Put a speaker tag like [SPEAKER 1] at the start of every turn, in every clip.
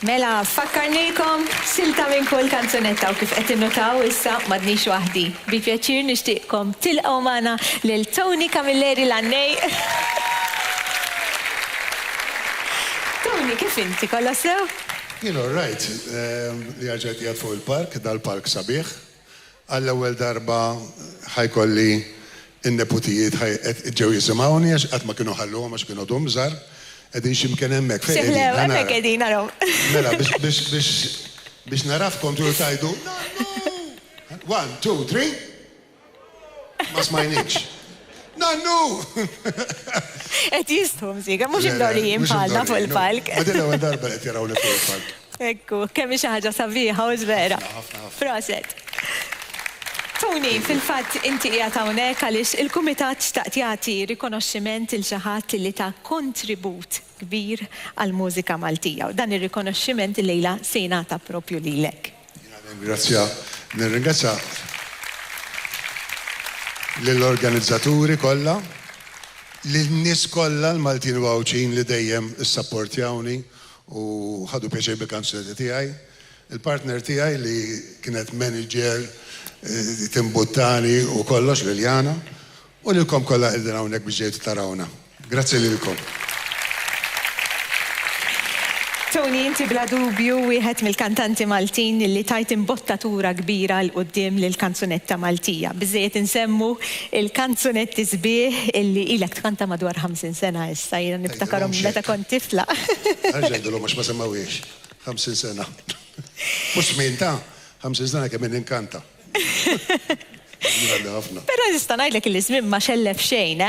[SPEAKER 1] Mela, fakkarnikom silta minn kull kanzunetta u kif qed innotaw issa m'għadniex waħdi. Bi pjaċir nixtieqkom tilqgħu magħna lil Tony Camilleri Lannej. Tony, kif inti kollha sew?
[SPEAKER 2] Jien all right, li ħaġet qiegħed fuq il-park, dal-park sabiħ. Għall-ewwel darba ħajkolli in-neputijiet ġew jisimgħuni għax qatt ma kienu ħalluhom għax kienu dum żgħar. Qegħdin x'imkien hemmhekk.
[SPEAKER 1] Siħlew, hemmhekk qegħdin naraw.
[SPEAKER 2] Mela biex narafkom turu tajdu. 1, 2, 3. Ma smajnikx. Nannu!
[SPEAKER 1] Qed jistħu mżiga, mhux id-dorijin bħalna fuq il-palk.
[SPEAKER 2] Ma din l-ewwel darba qed jarawni fuq il-palk.
[SPEAKER 1] Ekku, kemm xi ħaġa sabiħa u żvera. Proset. Tony, fil-fatt inti qiegħed hawnhekk għaliex il-Kumitat xtaqt jagħti rikonoxximent il xi ħadd li ta' kontribut kbir għall-mużika Maltija u dan ir-rikonoxximent illejla se jingħata proprju lilek.
[SPEAKER 2] Nirringrazzja lill-organizzaturi kollha, lin-nies kollha l-Maltin Wawċin li dejjem issapportjawni u ħadu pjaċir bil-kanzunetti tiegħi. Il-partner tiegħi li kienet manager timbuttani u kollox Liljana u lilkom kollha qegħdin hawnhekk biex ġejtu tarawna. Grazzi lilkom.
[SPEAKER 1] Tony, inti bla dubju wieħed mill-kantanti Maltin li tajt imbottatura kbira l qudiem lill-kanzunetta Maltija. Biżejjed insemmu il-kanzunetti sbieħ illi ilek tkanta madwar 50 sena issa jiena niftakarhom meta kont tifla.
[SPEAKER 2] Ħarġejdulhom għax ma semmawiex. 50 sena. Mhux sminta, 50 sena kemm inkanta.
[SPEAKER 1] Però nista' ngħidlek il-żmien ma xellef xejn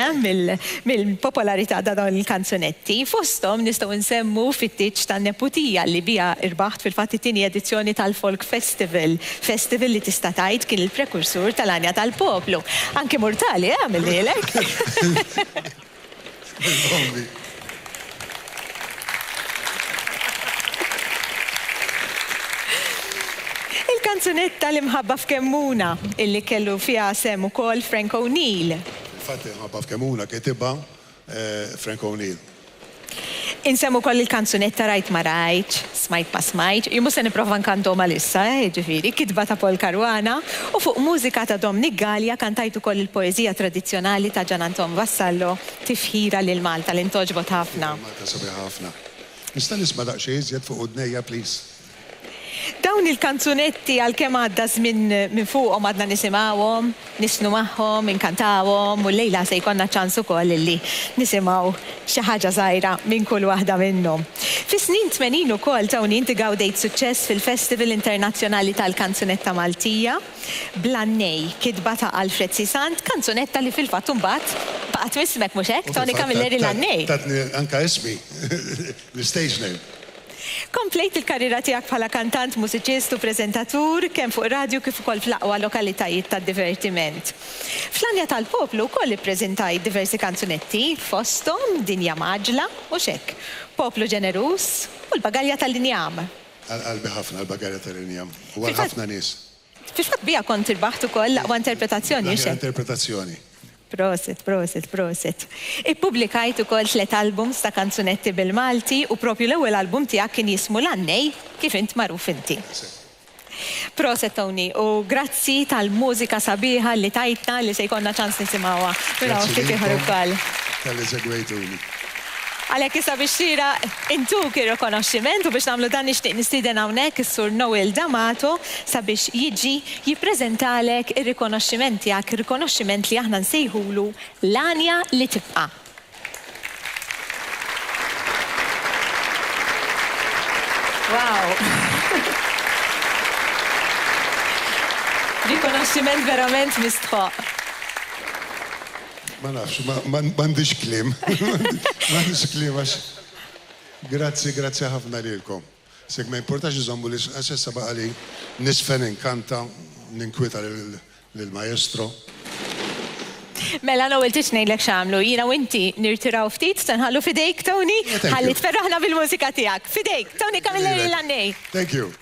[SPEAKER 1] mill-popolarità ta' dawn il-kanzunetti. Fosthom nistgħu nsemmu fit-tiċ tan-Neputija li biha irbaħt fil-fatt it-tieni edizzjoni tal-Folk Festival. Festival li tista' tgħid kien il-prekursur tal-Anja tal-Poplu. Anke Murtali għamililek. Il-kanzunetta li mħabba f'Kemmuna illi kellu fiha sem ukoll Frank O'Neill.
[SPEAKER 2] Infatti mħabba f'Kemmuna kitibha Frank O'Neill.
[SPEAKER 1] Insemmu koll il-kanzunetta Rajt ma rajtx, Smajt ma smajtx, jimmu se nipprova nkantom għalissa, ġifieri, kitba ta' Paul Caruana u fuq mużika ta' Dominic Gallia kantajt ukoll il-poeżija tradizzjonali ta' Gian Anton Vassallo Tifħira lil Malta li ntoġbot ħafna.
[SPEAKER 2] Malta sabiħ ħafna. Nista' nisma' daqsxejn iżjed fuq udnejja, please.
[SPEAKER 1] Dawn il-kanzunetti għal-kemm għadda żmien minn fuqhom għadna nisimgħuhom, nisnu magħhom, inkantawhom u lejla se jkollna ċans ukoll illi nisimgħu xi ħaġa żgħira minn kull waħda minnhom. Fis-snin 80 ukoll Tony inti gawdejt suċċess fil-Festival Internazzjonali tal-Kanzunetta Maltija Blannej, kitba ta' Alfred Sisant, kanzunetta li fil-fatt imbagħad baqgħet mismek mhux hekk, Tony Camilleri Lannej.
[SPEAKER 2] Tatni anke ismi, l-stage name.
[SPEAKER 1] Komplejt il-karriera tiegħek bħala kantant, mużiċist u preżentatur kemm fuq radju kif ukoll fl-aqwa lokalitajiet tad-divertiment. Fl-Anja tal-Poplu wkoll ippreżentajt diversi kanzunetti fosthom Dinja Maġla u xekk, Poplu Ġenerus u l-Bagalja tal-Injam.
[SPEAKER 2] Qalbi ħafna l-Bagalja tal-Injam. U ħafna nies.
[SPEAKER 1] Fil-fatt bija kont irbaħt ukoll l-aqwa interpretazzjoni xekk.
[SPEAKER 2] Interpretazzjoni.
[SPEAKER 1] Proset. Ippubblikajt ukoll 3 albums ta' kanzunetti bil-Malti u propju l-ewwel album tiegħek kien jismu Lannej kif int magħruf inti. Proset Tony u grazzi tal-mużika sabiħa li tajtna li se jkollna ċans nisimgħuha. Mela ftit ieħor ukoll.
[SPEAKER 2] Tal-eżegwejtuni.
[SPEAKER 1] Għalhekk issa biex xira intuk ir-rikonoxximent u biex nagħmlu dan nixtieq nistieden hawnhekk is-Sur Noel D'Amato sabiex jiġi jippreżentalek ir-rikonoxximent tiegħek, ir-rikonoxximent li aħna nsejħulu l-Anja li tibqa'. Wow! Rikonoxximent verament mistħoq.
[SPEAKER 2] Ma nafx, m'għandix kliem. M'għandix kliem għax. Grazzi ħafna lilkom. Sek ma importax iżommu li għaxessa baqa li nisfen inkanta, ninkwita lill-maestro.
[SPEAKER 1] Mela Noel tix ngħidlek x'għamlu, jiena u inti nirtiraw ftit, stanħallu fidejk Tony, ħalli tferraħna bil-mużika tiegħek. Fidejk, Tony Camilleri Lannej.
[SPEAKER 2] Thank you.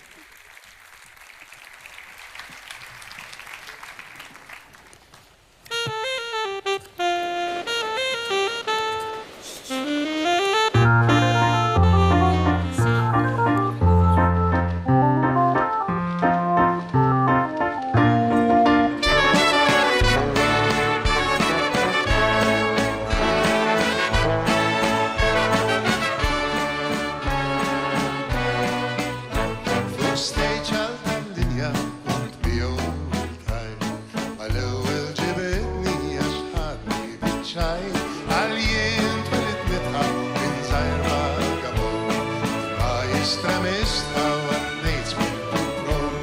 [SPEAKER 2] estremista u għannejt spintu pron.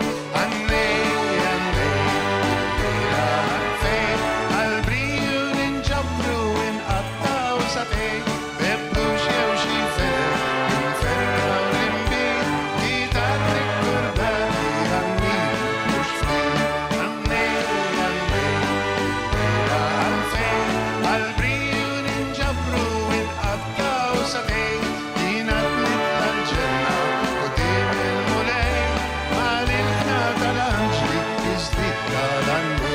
[SPEAKER 2] Għannej, għalfej, għal-briju ninġabru inqattaw satej, bebbu xew xi fer, inferra u limbi, gitarrik kurbani għannin mux ftin. Għannej, għalfej, għal-briju ninġabru inqattaw satej, dinat nitlanġenna u dim il-mulej, mal-ilna tal-anġli iżdid tal-annej.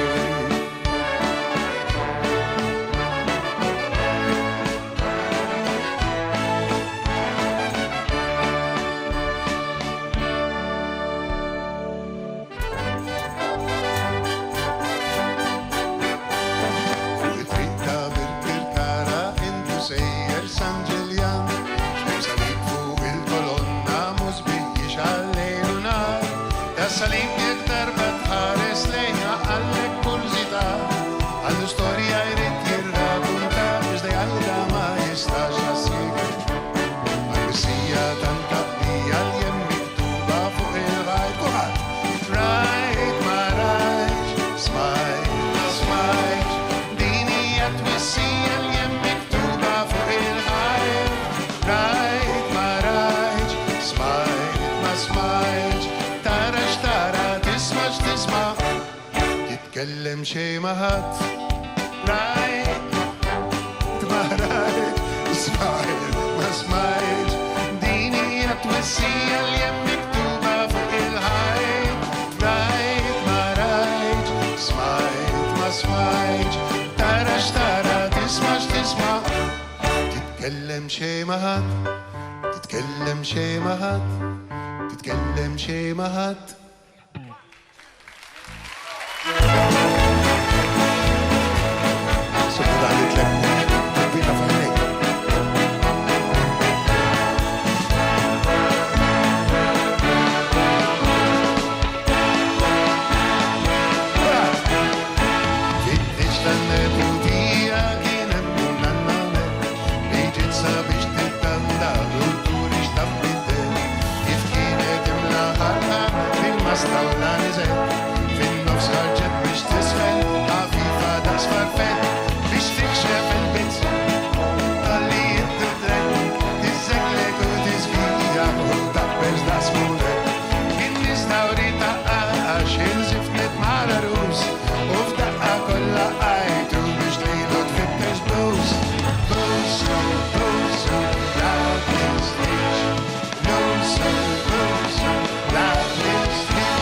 [SPEAKER 2] Fuq it-triq ta' Birkirkara intu sejjer San Ġiljan, salib fuq il-kolonna mhux biex għallejl u nar, ta' salib jekk darba tħares lejha għallek kull żita, għallu storja jrid jirrakkunta iżda jgħidha ma jistax jassieget. Mal-missija tanta bdija l-jem miktuba fuq il-ħajt kulħadd. Rajt ma rajtx, smajt ma smajtx, din hija twissija l-jem miktuba fuq il-ħajt. Rajt ma rajtx, smajt ma smajtx, tara x'tara, tisma' x'tisma', titkellem xejn ma ħadd. Rajt ma rajtx, smajt ma smajtx, din hija twissija l-jem miktuba fuq il-ħajt. Rajt ma rajtx, smajt ma smajtx, tara x'tara, tisma' x'tisma', titkellem xejn ma ħadd, titkellem xejn ma ħadd, titkellem xejn ma ħadd. Subu dan it-tlebni, bina f'għajnejk. Fittex tan-nebutija kien hemm nannanet, li ġiet sabiex tittandal u turi x'tabbidel, kif kienet imlaħarħa fil-masta u l-għaniżel, fin-nofs ħarġet biex tisfel, ħafifa daqs farfel, biex tikxef il-bizz, għalli jittidrek, tiżżeglek u tiżvija u tappers daqs mulek. Kien nistawri taqqax il-żifnet mara rus, u f'daqqa kollha qajtu biex lilu tfittex blues. Blues, blues, la tiżdix, blues, blues, la tiżdix.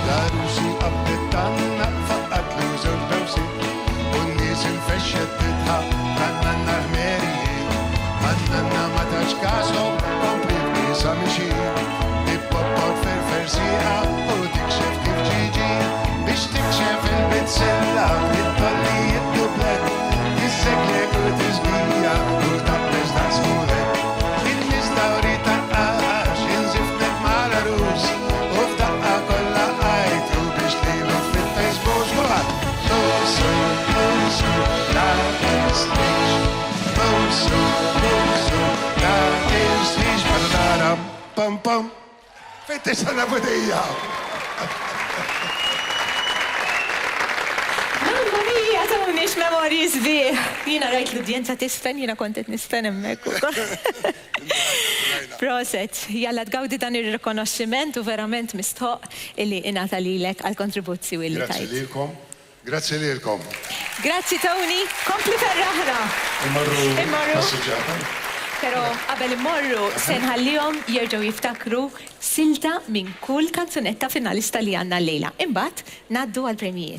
[SPEAKER 2] La rusi qabdet tanna faqqat l-użur dawsi, u n-nies infexxet titħaq għannanna ħmerijiet, għannanna ma tax kasom kompli b'nisa mixin, ib-bobbot fersiqa u tikxef kif ġiġi, biex tikxef il-bitzella bit-tolli jiddublet, tisseglek u tiżbija u tappes daqs mulek. In-nies dawri taqqax inżifnet mala rus, u f'daqqa kollha qajtu biex lilu tfittex bux kulħadd. Blusu, blusu, la tiżdix, blusu, blusu, la tiżdix, bardara, pam pam, fittex tal-abudija.
[SPEAKER 1] Mamma mia, tawnix memorji sbieħ. Jina rajt l-udjenza tisfen, jina kontet nisfen emmek. Proset, jalla tgawdi dan il-rikonoxximent u verament mistħoq illi inata lilek għal-kontribuzzju illi
[SPEAKER 2] Grazzi
[SPEAKER 1] tajt.
[SPEAKER 2] lilkom. Grazzi lilkom.
[SPEAKER 1] Grazzi Tony, kompli ferraħra.
[SPEAKER 2] Imorru
[SPEAKER 1] Imorru.
[SPEAKER 2] passeggiata.
[SPEAKER 1] Pero qabel immorru se nħallihom jerġgħu jiftakru silta minn kull kanzunetta finalista li għandna llejla. Imbagħad ngħaddu għall-premijiet.